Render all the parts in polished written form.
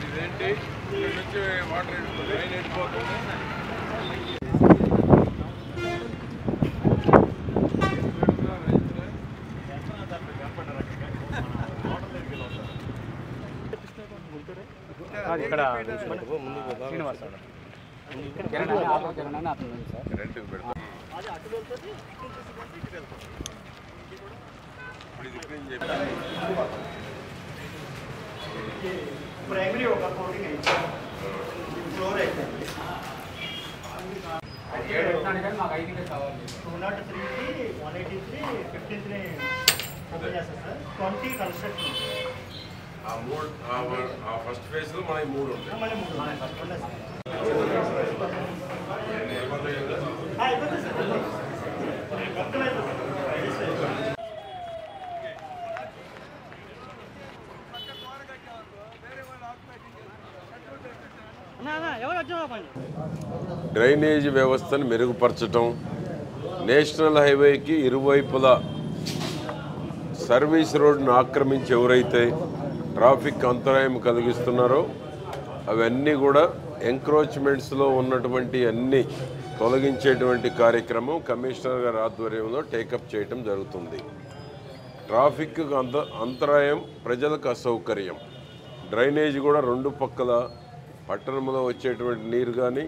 ఇదేంటి ఇక్కడ నుంచి వాటర్ రైన్ వెళ్ళిపోతుంది. ఇక్కడ శ్రీనివాస్ రెంట్కి పెడతాం. प्राइमरी होगा कोटिंग है फ्लोर है మాకు 5 కి కావాలి 203 కి 183 53 ఓపెన్ చేస్తారు సార్ 20 కన్స్ట్రక్షన్ ఆ ఫస్ట్ ఫేజ్ లో మనకి 3 ఉంటాయి. మళ్ళీ 3 ఫస్ట్ ఉన్నాయి అయిపోతుంది సార్ మొత్తం అయిపోతుంది. డ్రైనేజ్ వ్యవస్థను మెరుగుపరచడం, నేషనల్ హైవేకి ఇరువైపులా సర్వీస్ రోడ్డును ఆక్రమించి ఎవరైతే ట్రాఫిక్ అంతరాయం కలిగిస్తున్నారో అవన్నీ కూడా ఎంక్రోచ్మెంట్స్లో ఉన్నటువంటి అన్ని తొలగించేటువంటి కార్యక్రమం కమిషనర్ గారి ఆధ్వర్యంలో టేకప్ చేయడం జరుగుతుంది. ట్రాఫిక్ అంతరాయం ప్రజలకు అసౌకర్యం. డ్రైనేజ్ కూడా రెండు పక్కల పట్టణంలో వచ్చేటువంటి నీరు కానీ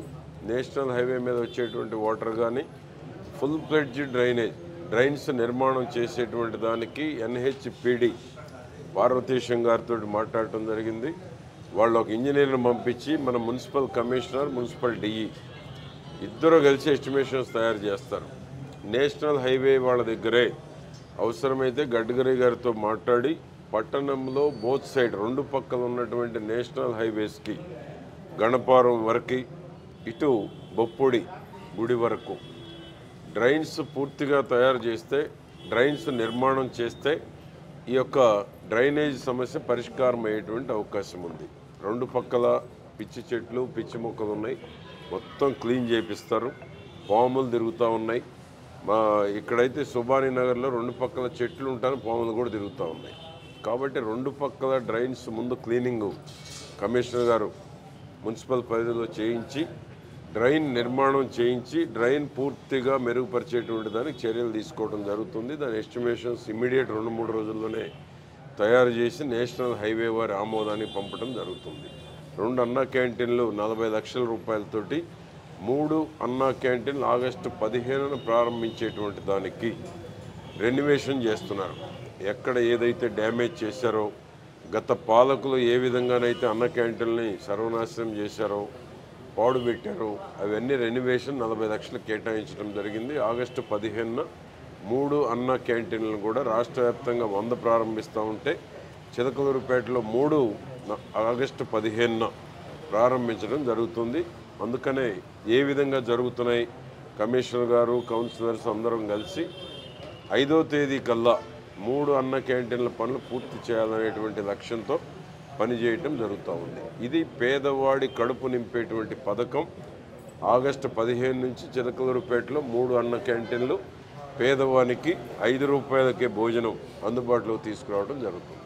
నేషనల్ హైవే మీద వచ్చేటువంటి వాటర్ కానీ ఫుల్ ఫ్లెడ్జ్ డ్రైన్స్ నిర్మాణం చేసేటువంటి దానికి NHPD పార్వతీశం గారితో మాట్లాడటం జరిగింది. వాళ్ళు ఒక ఇంజనీర్ని పంపించి మన మున్సిపల్ కమిషనర్, మున్సిపల్ DE ఇద్దరు కలిసి ఎస్టిమేషన్స్ తయారు చేస్తారు. నేషనల్ హైవే వాళ్ళ దగ్గరే అవసరమైతే గడ్కరీ గారితో మాట్లాడి పట్టణంలో బోత్ సైడ్ రెండు పక్కల ఉన్నటువంటి నేషనల్ హైవేస్కి గణపారం వరకు ఇటు బొప్పుడి గుడి వరకు డ్రైన్స్ పూర్తిగా తయారు చేస్తే, డ్రైన్స్ నిర్మాణం చేస్తే ఈ యొక్క డ్రైనేజ్ సమస్య పరిష్కారం అయ్యేటువంటి అవకాశం ఉంది. రెండు పక్కల పిచ్చి చెట్లు, పిచ్చి మొక్కలు ఉన్నాయి, మొత్తం క్లీన్ చేపిస్తారు. పాములు తిరుగుతూ ఉన్నాయి. మా ఇక్కడైతే సుబానీ నగర్లో రెండు పక్కల చెట్లు ఉంటాను, పాములు కూడా తిరుగుతూ ఉన్నాయి. కాబట్టి రెండు పక్కల డ్రైన్స్ ముందు క్లీనింగ్ కమిషనర్ గారు మున్సిపల్ పరిధిలో చేయించి డ్రైన్ నిర్మాణం చేయించి డ్రైన్ పూర్తిగా మెరుగుపరిచేటువంటి దానికి చర్యలు తీసుకోవడం జరుగుతుంది. దాని ఎస్టిమేషన్స్ ఇమ్మీడియట్ 2-3 రోజుల్లోనే తయారు చేసి నేషనల్ హైవే వారి ఆమోదానికి పంపడం జరుగుతుంది. 2 అన్నా క్యాంటీన్లు 40 లక్షల రూపాయలతోటి 3 అన్నా క్యాంటీన్లు ఆగస్టు 15న ప్రారంభించేటువంటి దానికి రెన్యువేషన్ చేస్తున్నారు. ఎక్కడ ఏదైతే డ్యామేజ్ చేశారో, గత పాలకులు ఏ విధంగానైతే అన్న క్యాంటీన్ని సర్వనాశనం చేశారో, పాడు పెట్టారో, అవన్నీ రెన్యువేషన్ 40 లక్షలు కేటాయించడం జరిగింది. ఆగస్టు 15న 3 అన్న క్యాంటీన్లను కూడా రాష్ట్ర వ్యాప్తంగా 100 ప్రారంభిస్తూ ఉంటే చిలకలూరుపేటలో 3 ఆగస్టు 15న ప్రారంభించడం జరుగుతుంది. అందుకనే ఏ విధంగా జరుగుతున్నాయి కమిషనర్ గారు, కౌన్సిలర్స్ అందరం కలిసి 5వ తేదీ కల్లా 3 అన్న క్యాంటీన్ల పనులు పూర్తి చేయాలనేటువంటి లక్ష్యంతో పనిచేయటం జరుగుతూ ఉంది. ఇది పేదవాడి కడుపు నింపేటువంటి పథకం. ఆగస్టు 15 నుంచి చిలకలూరుపేటలో 3 అన్న క్యాంటీన్లు పేదవానికి 5 రూపాయలకే భోజనం అందుబాటులోకి తీసుకురావడం జరుగుతుంది.